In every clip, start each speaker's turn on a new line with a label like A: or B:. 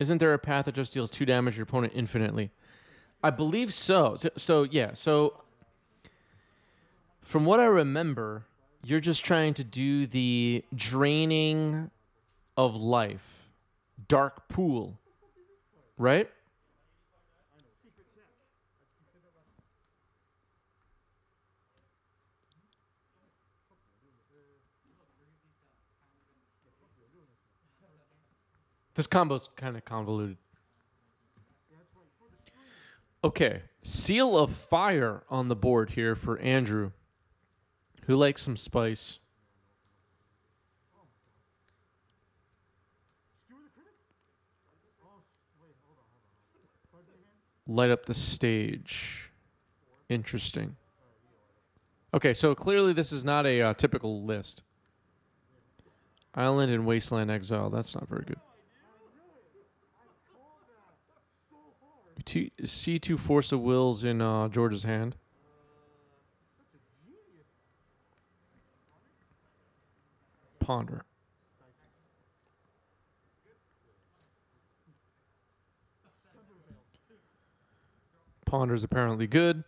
A: Isn't there a path that just deals 2 damage to your opponent infinitely? I believe so. So yeah. So from what I remember, you're just trying to do the draining of life, dark pool, right? This combo's kind of convoluted. Okay, Seal of Fire on the board here for Andrew, who likes some spice. Light up the stage. Interesting. Okay, so clearly this is not a typical list. Island and Wasteland Exile. That's not very good. C2 Force of Wills in George's hand. Ponder. Ponder's apparently good.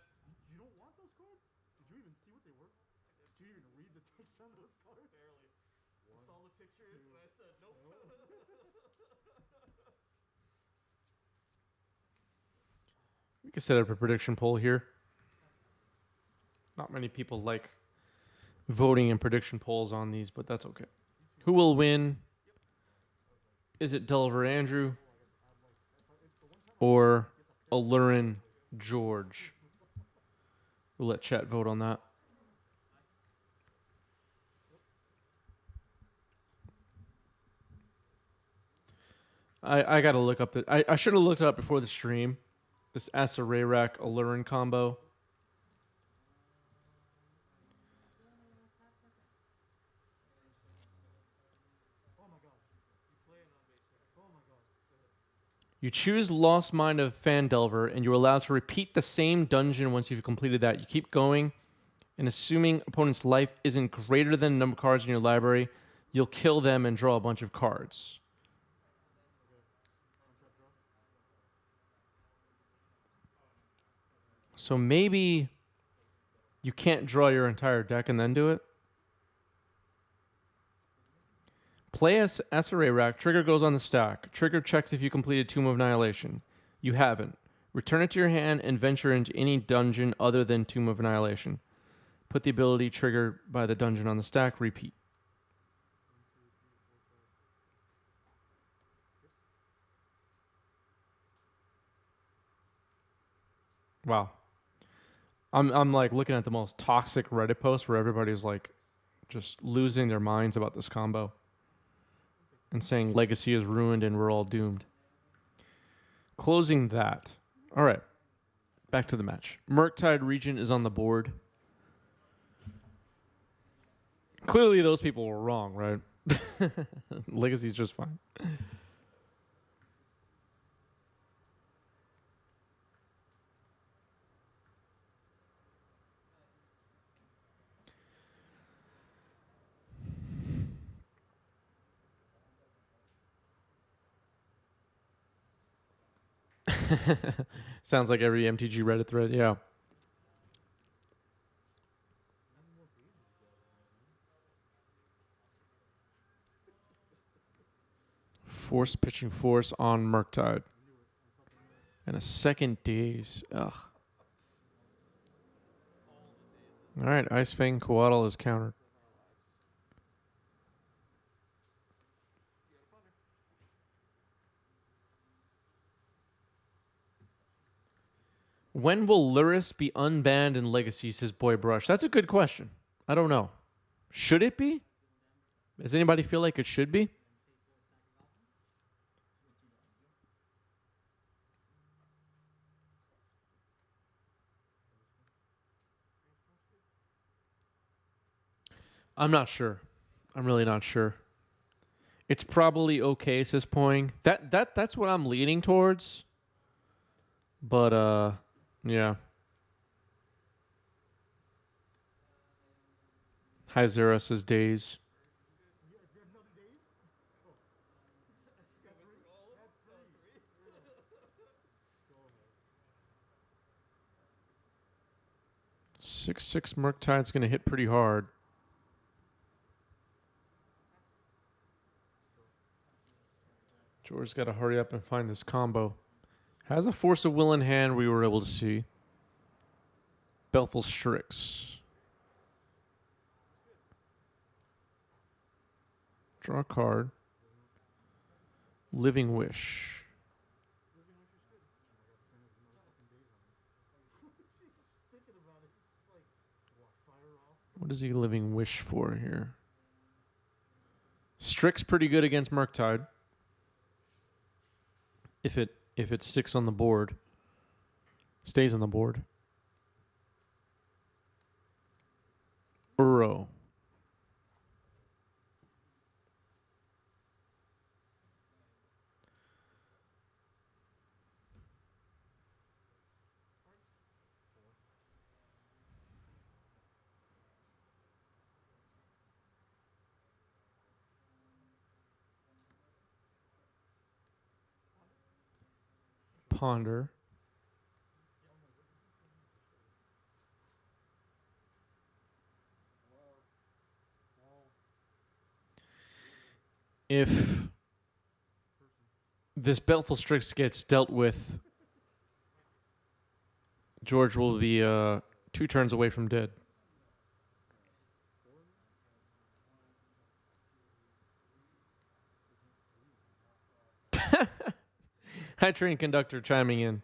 A: We can set up a prediction poll here. Not many people like voting in prediction polls on these, but that's okay. Who will win? Is it Delver Andrew or Aluren George? We'll let chat vote on that. I got to look up I should have looked it up before the stream. This Acererak Aluren combo. You choose Lost Mind of Phandelver, and you're allowed to repeat the same dungeon once you've completed that. You keep going, and assuming opponent's life isn't greater than the number of cards in your library, you'll kill them and draw a bunch of cards. So maybe you can't draw your entire deck and then do it. Play as Acererak. Trigger goes on the stack. Trigger checks if you completed Tomb of Annihilation. You haven't. Return it to your hand and venture into any dungeon other than Tomb of Annihilation. Put the ability triggered by the dungeon on the stack. Repeat. Wow. I'm like looking at the most toxic Reddit post where everybody's like just losing their minds about this combo and saying Legacy is ruined and we're all doomed. Closing that. All right. Back to the match. Murktide Region is on the board. Clearly those people were wrong, right? Legacy's just fine. Sounds like every MTG Reddit thread, yeah. Pitching force on Murktide. And a second daze. Ugh. All right, Ice Fang Coatl is countered. When will Luris be unbanned in Legacy, says Boy Brush? That's a good question. I don't know. Should it be? Does anybody feel like it should be? I'm not sure. I'm really not sure. It's probably okay, says Poing. That's what I'm leaning towards. But yeah. Hi Zera says days. 6/6 Murktide's going to hit pretty hard. George's got to hurry up and find this combo. Has a Force of Will in hand we were able to see. Belful Strix. Draw a card. Living Wish. What is he Living Wish for here? Strix pretty good against Murktide. If it sticks on the board. Stays on the board. Uro. Ponder. If this Belful Strix gets dealt with, George will be 2 turns away from dead. High train conductor chiming in.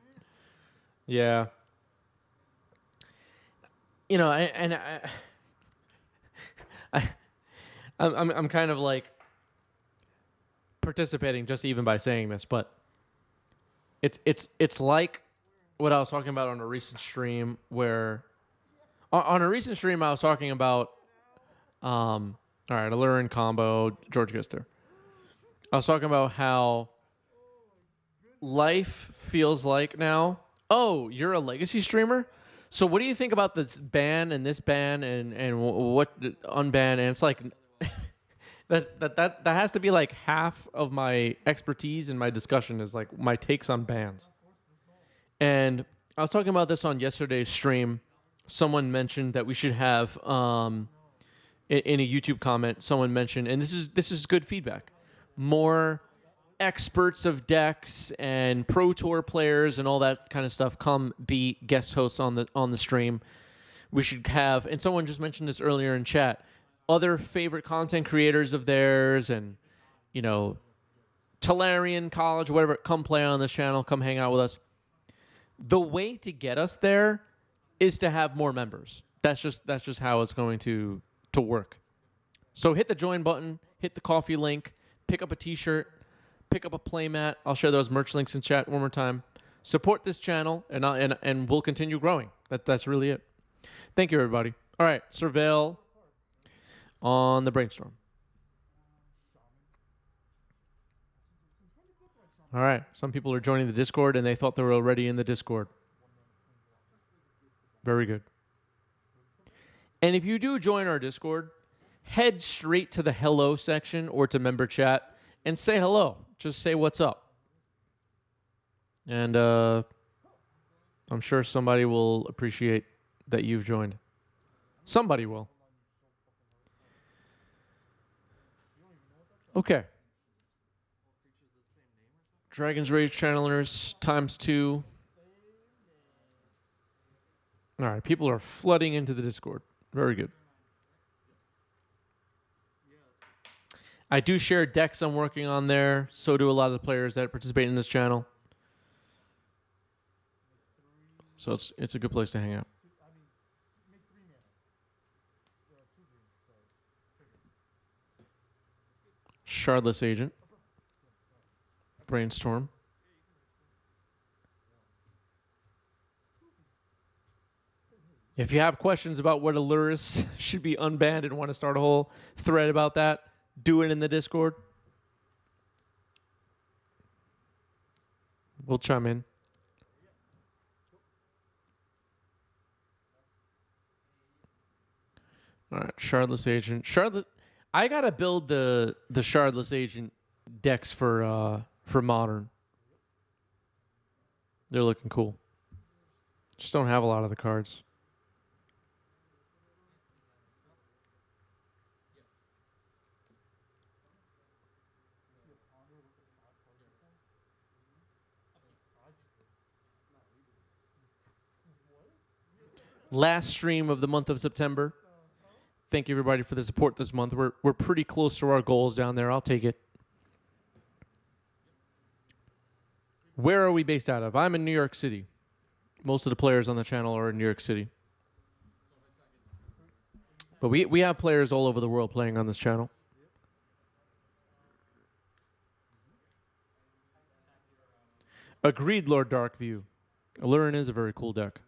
A: Yeah. You know, I'm kind of like participating just even by saying this, but it's like what I was talking about on a recent stream where on a recent stream I was talking about all right, Aluren combo, George gets there. I was talking about how life feels like now. Oh, you're a Legacy streamer? So what do you think about this ban and what unban? And it's like that has to be like half of my expertise in my discussion is like my takes on bans. And I was talking about this on yesterday's stream. Someone mentioned that we should have in a YouTube comment. Someone mentioned, and this is good feedback, more experts of decks and pro tour players and all that kind of stuff come be guest hosts on the stream. We should have, and someone just mentioned this earlier in chat, other favorite content creators of theirs and, you know, Talarian, College, whatever, come play on this channel, come hang out with us. The way to get us there is to have more members. That's just how it's going to work. So hit the join button, hit the coffee link, pick up a t-shirt, pick up a playmat. I'll share those merch links in chat one more time. Support this channel, and we'll continue growing. That's really it. Thank you, everybody. All right, Surveil on the brainstorm. All right, some people are joining the Discord, and they thought they were already in the Discord. Very good. And if you do join our Discord, head straight to the hello section or to member chat and say hello. Just say what's up. And I'm sure somebody will appreciate that you've joined. Somebody will. Okay. Dragon's Rage channelers ×2. All right, people are flooding into the Discord. Very good. I do share decks I'm working on there. So do a lot of the players that participate in this channel. So it's a good place to hang out. Shardless Agent. Brainstorm. If you have questions about what Aluris should be unbanned and want to start a whole thread about that, do it in the Discord. We'll chime in. All right, Shardless Agent. I gotta build the Shardless Agent decks for Modern. They're looking cool. Just don't have a lot of the cards. Last stream of the month of September. Thank you, everybody, for the support this month. We're pretty close to our goals down there. I'll take it. Where are we based out of? I'm in New York City. Most of the players on the channel are in New York City. But we have players all over the world playing on this channel. Agreed, Lord Darkview. Aluren is a very cool deck.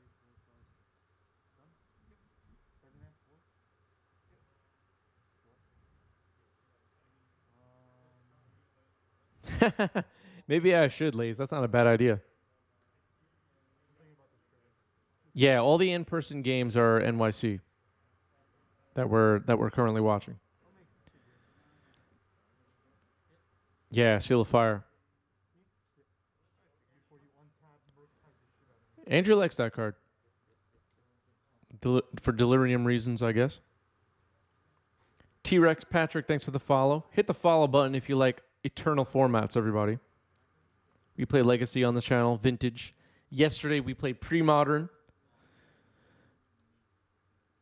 A: Maybe I should, Laze. That's not a bad idea. Yeah, all the in-person games are NYC that we're currently watching. Yeah, Seal of Fire. Andrew likes that card. For delirium reasons, I guess. T-Rex Patrick, thanks for the follow. Hit the follow button if you like Eternal formats, everybody. We play Legacy on this channel, Vintage. Yesterday, we played Pre-Modern.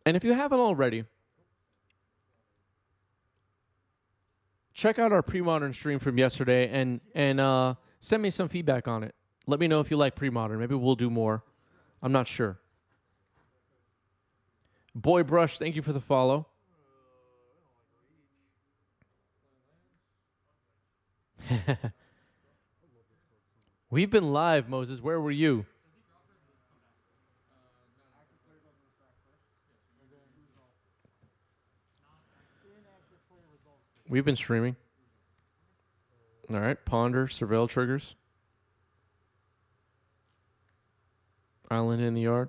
A: And if you haven't already, check out our Pre-Modern stream from yesterday and send me some feedback on it. Let me know if you like Pre-Modern. Maybe we'll do more. I'm not sure. Boy Brush, thank you for the follow. We've been live, Moses. Where were you? We've been streaming. All right. Ponder, Surveil triggers. Island in the yard.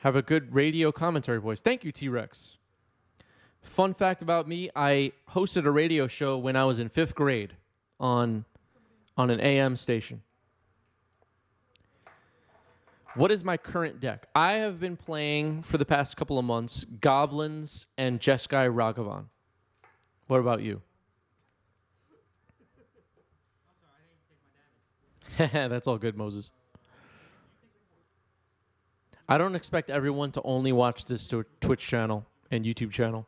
A: Have a good radio commentary voice. Thank you, T-Rex. Fun fact about me, I hosted a radio show when I was in 5th grade on an AM station. What is my current deck? I have been playing for the past couple of months Goblins and Jeskai Ragavan. What about you? That's all good, Moses. I don't expect everyone to only watch this to Twitch channel and YouTube channel.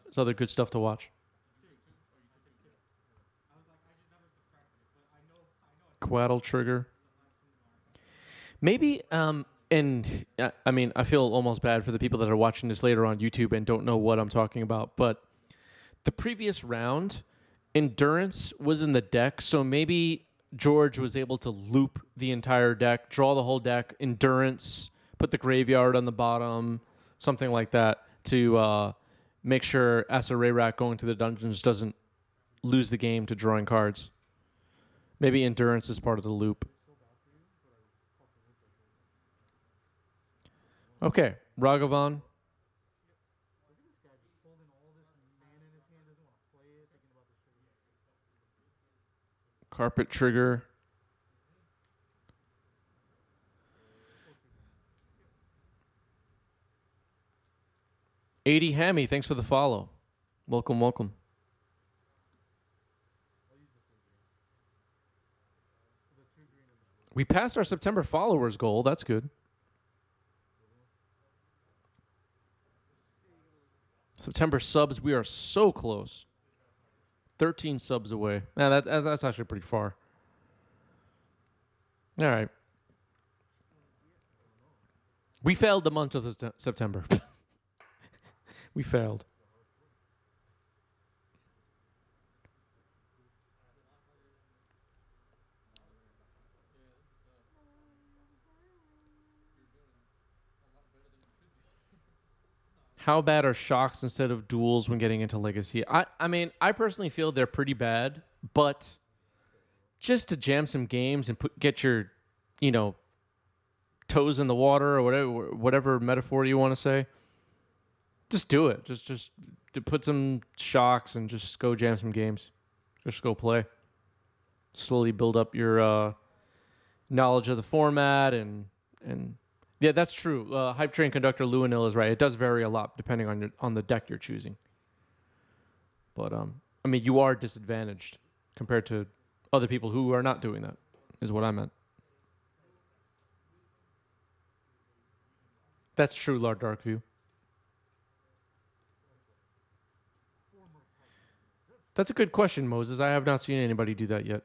A: There's other good stuff to watch. Quaddle trigger. Maybe, and I mean, I feel almost bad for the people that are watching this later on YouTube and don't know what I'm talking about, but the previous round, Endurance was in the deck, so maybe George was able to loop the entire deck, draw the whole deck, Endurance, put the graveyard on the bottom, something like that, to make sure Acererak going to the dungeons doesn't lose the game to drawing cards. Maybe Endurance is part of the loop. Okay, Ragavan. Carpet trigger. $80 Hammy, thanks for the follow. Welcome, welcome. We passed our September followers goal. That's good. September subs, we are so close. 13 subs away. Man, that's actually pretty far. All right. We failed the month of September. We failed. How bad are shocks instead of duels when getting into Legacy? I mean, I personally feel they're pretty bad, but just to jam some games and get your, toes in the water or whatever metaphor you want to say, just do it. Just to put some shocks and just go jam some games. Just go play. Slowly build up your knowledge of the format and yeah, that's true. Hype Train Conductor Luanil is right. It does vary a lot depending on the deck you're choosing. But I mean, you are disadvantaged compared to other people who are not doing that. Is what I meant. That's true, Lord Darkview. That's a good question, Moses. I have not seen anybody do that yet.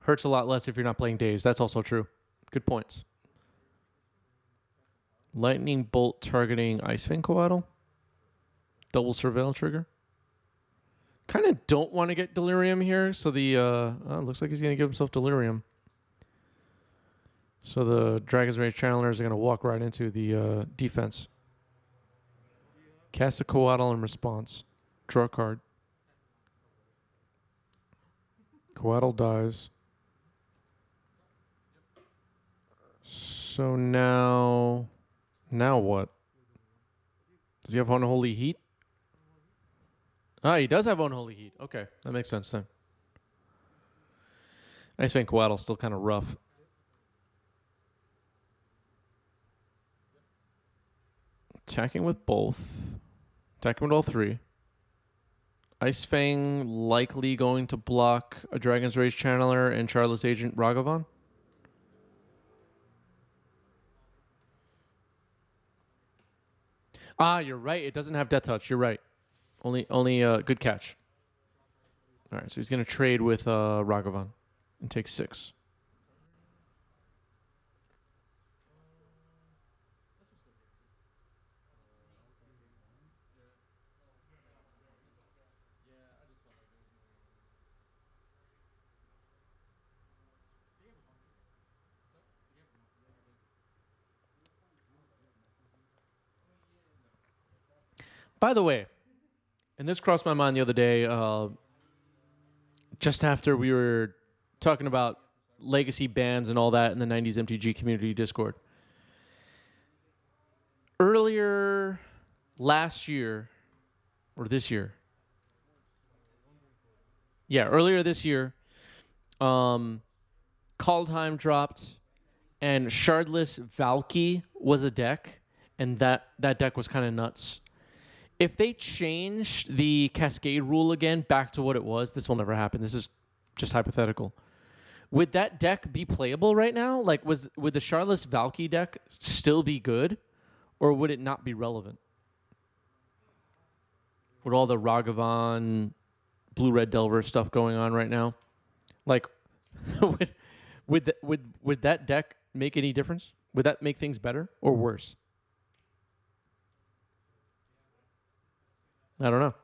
A: Hurts a lot less if you're not playing Days. That's also true. Good points. Lightning Bolt targeting Ice Fang Coatl. Double Surveil trigger. Kind of don't want to get Delirium here, so the looks like he's going to give himself Delirium. So the Dragon's Rage Channelers are going to walk right into the defense. Cast a Coatl in response. Draw a card. Coatl dies. So now what? Does he have Unholy Heat? Ah, he does have Unholy Heat. Okay, that makes sense then. Ice Fang Coatl's still kind of rough. Attacking with both. Attacking with all three. Ice Fang likely going to block a Dragon's Rage Channeler and Charlotte's Agent Ragavan. Ah, you're right. It doesn't have Death Touch. You're right. Only good catch. All right, so he's going to trade with Ragavan and take 6. By the way, and this crossed my mind the other day, just after we were talking about legacy bands and all that in the 90s MTG community Discord. Earlier last year, or this year. Yeah, earlier this year, Kaldheim dropped, and Shardless Valky was a deck, and that deck was kind of nuts. If they changed the Cascade rule again back to what it was, this will never happen. This is just hypothetical. Would that deck be playable right now? Like, would the Shardless Valky deck still be good, or would it not be relevant? With all the Ragavan, Blue-Red Delver stuff going on right now, like, would that deck make any difference? Would that make things better or worse? I don't know.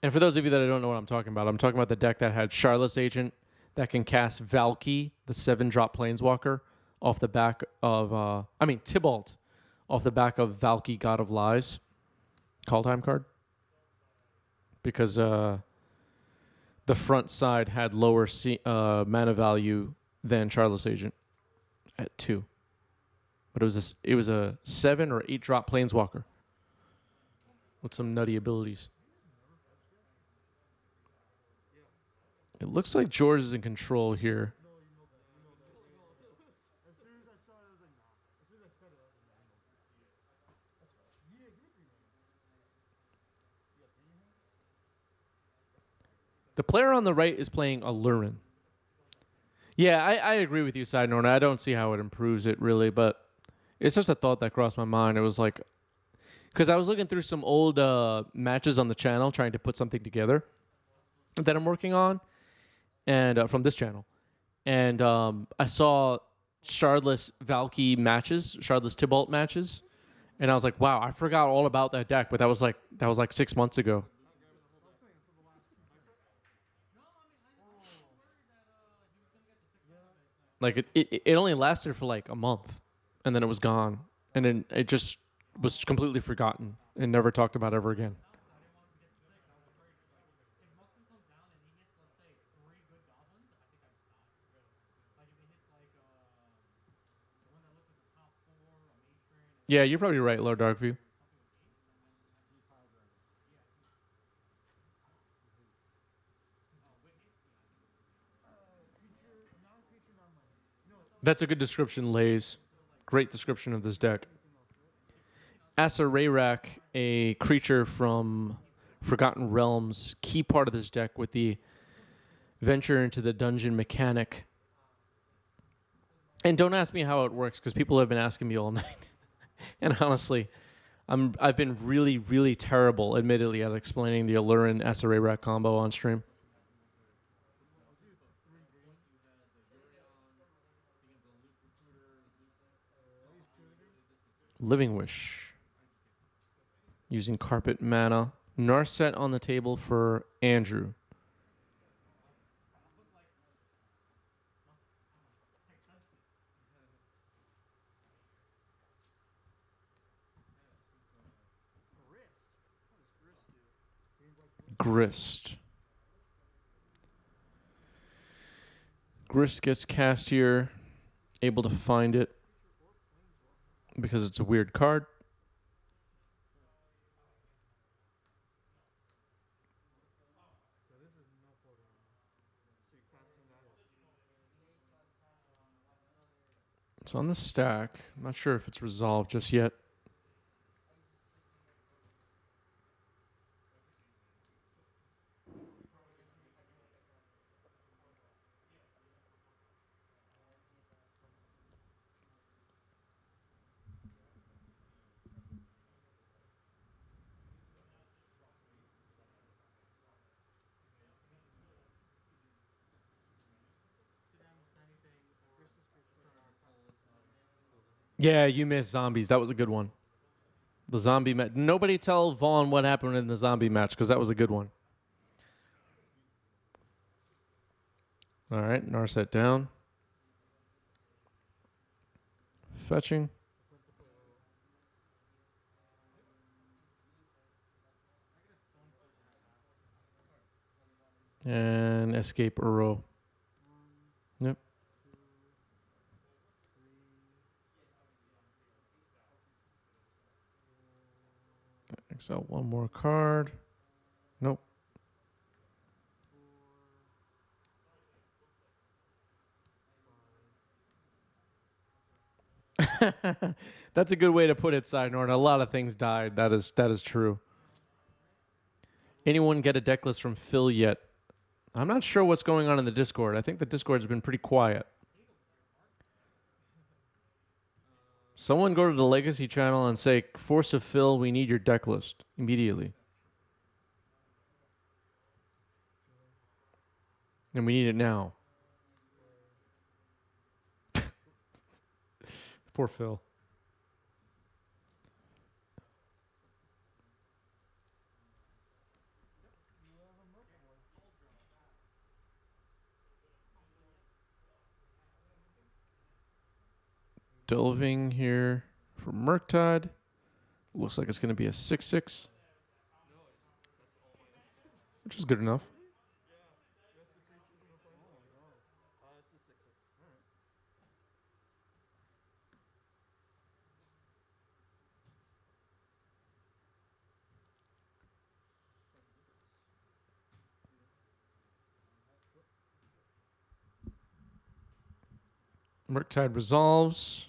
A: And for those of you that don't know what I'm talking about the deck that had Charlotte's Agent that can cast Valky, the 7-drop Planeswalker, off the back of, Tybalt, off the back of Valky, God of Lies, Kaldheim card. Because the front side had lower mana value than Charlotte's Agent at 2. But it was a 7 or 8 drop Planeswalker with some nutty abilities. It looks like George is in control here. The player on the right is playing Aluren. Yeah, I agree with you, Side Norna. I don't see how it improves it really, but it's just a thought that crossed my mind. It was like, because I was looking through some old matches on the channel, trying to put something together that I'm working on, and from this channel, and I saw Shardless Valky matches, Shardless Tybalt matches, and I was like, wow, I forgot all about that deck, but that was like 6 months ago. Like it only lasted for like a month, and then it was gone, and then it just was completely forgotten and never talked about ever again. Yeah, you're probably right, Lord Darkview. That's a good description, Lays. Great description of this deck. Acererak, a creature from Forgotten Realms, key part of this deck with the venture into the dungeon mechanic. And don't ask me how it works, because people have been asking me all night. And honestly, I've been really, really terrible, admittedly, at explaining the Aluren Acererak combo on stream. Living Wish. Using carpet mana. Narset on the table for Andrew. Grist. Grist gets cast here. Able to find it because it's a weird card. It's on the stack. I'm not sure if it's resolved just yet. Yeah, you missed zombies. That was a good one. The zombie match. Nobody tell Vaughn what happened in the zombie match, because that was a good one. All right, Narset down. Fetching. And escape Uro. Yep. Exile one more card. Nope. That's a good way to put it, Sidnord. A lot of things died. That is true. Anyone get a deck list from Phil yet? I'm not sure what's going on in the Discord. I think the Discord's been pretty quiet. Someone go to the Legacy channel and say, Force of Phil, we need your deck list immediately. And we need it now. Poor Phil. Delving here for Murktide. Looks like it's going to be a 6/6. Which is good enough. Murktide resolves.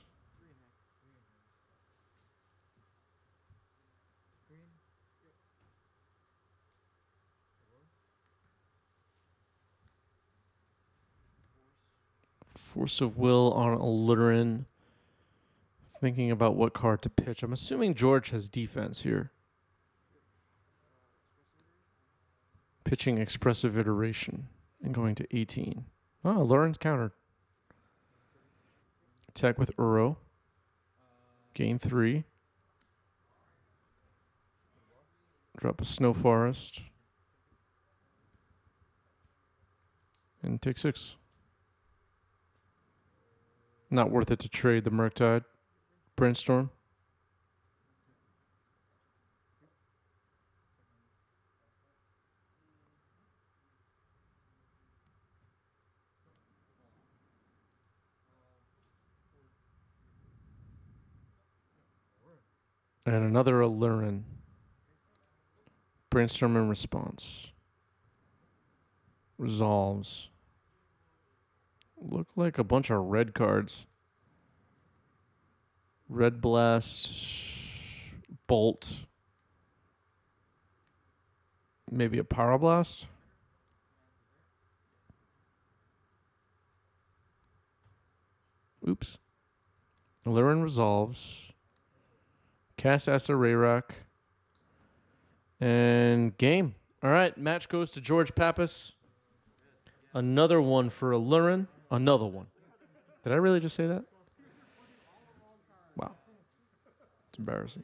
A: Force of Will on Aluren. Thinking about what card to pitch. I'm assuming George has defense here. Pitching Expressive Iteration and going to 18. Oh, Aluren's countered. Attack with Uro. Gain 3. Drop a Snow Forest. And take 6. Not worth it to trade the Murktide. Brainstorm. And another Aluren. Brainstorm in response. Resolves. Look like a bunch of red cards. Red Blast. Bolt. Maybe a Pyroblast. Oops. Aluren resolves. Cast Acererak. And game. All right, match goes to George Pappas. Another one for Aluren. Another one. Did I really just say that? Wow. It's embarrassing.